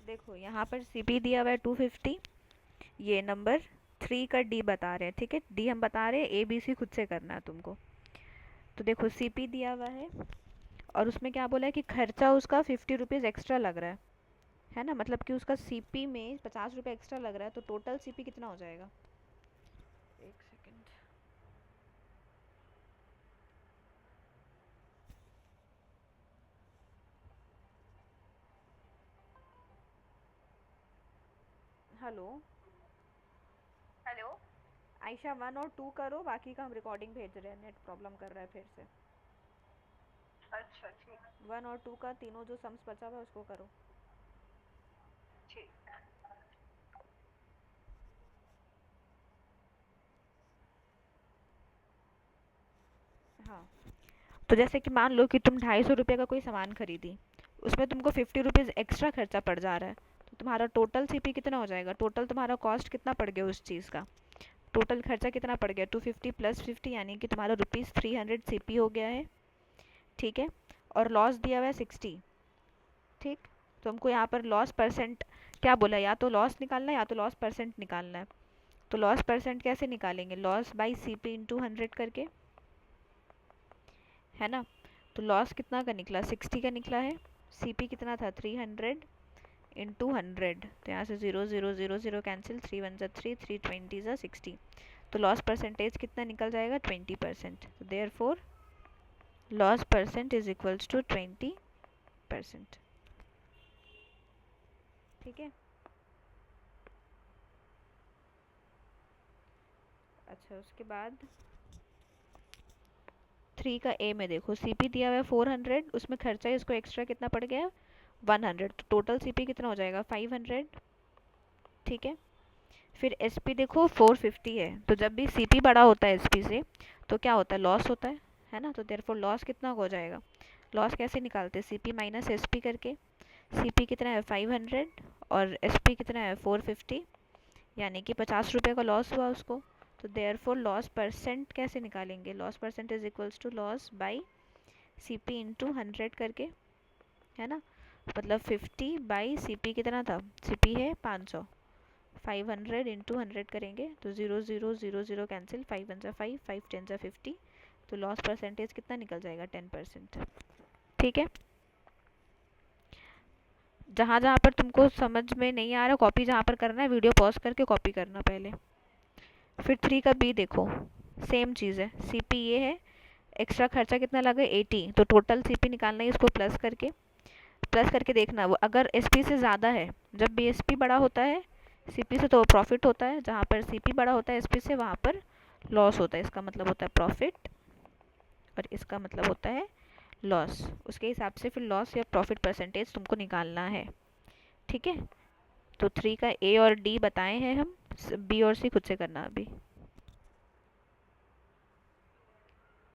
देखो यहाँ पर सीपी दिया हुआ है 250, ये नंबर 3 का डी बता रहे हैं, ठीक है, डी हम बता रहे हैं, ए बी सी खुद से करना है तुमको। तो देखो सीपी दिया हुआ है और उसमें क्या बोला है कि खर्चा उसका 50 रुपीज़ एक्स्ट्रा लग रहा है ना, मतलब कि उसका सीपी में 50 रुपये एक्स्ट्रा लग रहा है, तो टोटल सीपी कितना हो जाएगा? एक सेकेंड। Hello hello. आयशा, 1 और 2 करो, बाकी का हम रिकॉर्डिंग भेज रहे हैं, नेट प्रॉब्लम कर रहा है फिर से। अच्छा ठीक। 1 और 2 का तीनों जो सम्स बचा हुआ है उसको करो। ठीक। हाँ, तो जैसे कि मान लो कि तुम 250 रुपये का कोई सामान खरीदी, उसमें तुमको 50 रुपीज़ एक्स्ट्रा खर्चा पड़ जा रहा है, तो तुम्हारा टोटल सीपी कितना हो जाएगा? टोटल तुम्हारा कॉस्ट कितना पड़ गया उस चीज़ का? टोटल खर्चा कितना पड़ गया? 250 प्लस 50, यानी कि तुम्हारा ₹300 सीपी हो गया है, ठीक है। और लॉस दिया हुआ है 60, ठीक। तो हमको यहाँ पर लॉस परसेंट क्या बोला, या तो लॉस निकालना है या तो लॉस परसेंट निकालना है। तो लॉस परसेंट कैसे निकालेंगे? लॉस बाई सीपी इंटू 100 करके, है ना। तो लॉस कितना का निकला? 60 का निकला है। सीपी कितना था? 300 इंटू 100, तो यहाँ से 0 0 0 0 कैंसिल, 3 1 3, 3 20 60। तो लॉस परसेंटेज कितना निकल जाएगा? 20%। तो therefore loss percent is equals to 20%, ठीक है। अच्छा, उसके बाद 3 का ए में देखो, सीपी दिया हुआ है 400, उसमें खर्चा इसको एक्स्ट्रा कितना पड़ गया? 100, तो टोटल सीपी कितना हो जाएगा? 500, ठीक है। फिर एसपी देखो 450 है, तो जब भी सीपी बड़ा होता है एसपी से तो क्या होता है? लॉस होता है ना। तो देयरफॉर लॉस कितना हो जाएगा? लॉस कैसे निकालते हैं? सीपी माइनस एसपी करके। सीपी कितना है? 500 और एसपी कितना है? 450, यानी कि 50 रुपये का लॉस हुआ उसको। तो देयरफॉर लॉस परसेंट कैसे निकालेंगे? Loss percent is equals to loss by CP into 100 करके, है ना। मतलब 50 बाई सीपी कितना था? सीपी है 500, 500 इंटू 100 करेंगे तो 0 0 0 0 कैंसिल, 5 1 5, 5 10 50। तो लॉस परसेंटेज कितना निकल जाएगा? 10%, ठीक है। जहाँ जहाँ पर तुमको समझ में नहीं आ रहा, कॉपी जहाँ पर करना है वीडियो पॉज करके कॉपी करना पहले। फिर 3 का बी देखो, सेम चीज़ है, सीपी ये है, एक्स्ट्रा खर्चा कितना लगा? 80, तो टोटल सीपी निकालना है इसको प्लस करके देखना, वो अगर एसपी से ज़्यादा है, जब भी एसपी बड़ा होता है सीपी से तो प्रॉफिट होता है, जहाँ पर सीपी बड़ा होता है एसपी से वहाँ पर लॉस होता है, इसका मतलब होता है प्रॉफिट और इसका मतलब होता है लॉस। उसके हिसाब से फिर लॉस या प्रॉफिट परसेंटेज तुमको निकालना है, ठीक है। तो 3 का ए और डी बताए हैं हम, बी और सी खुद से करना अभी।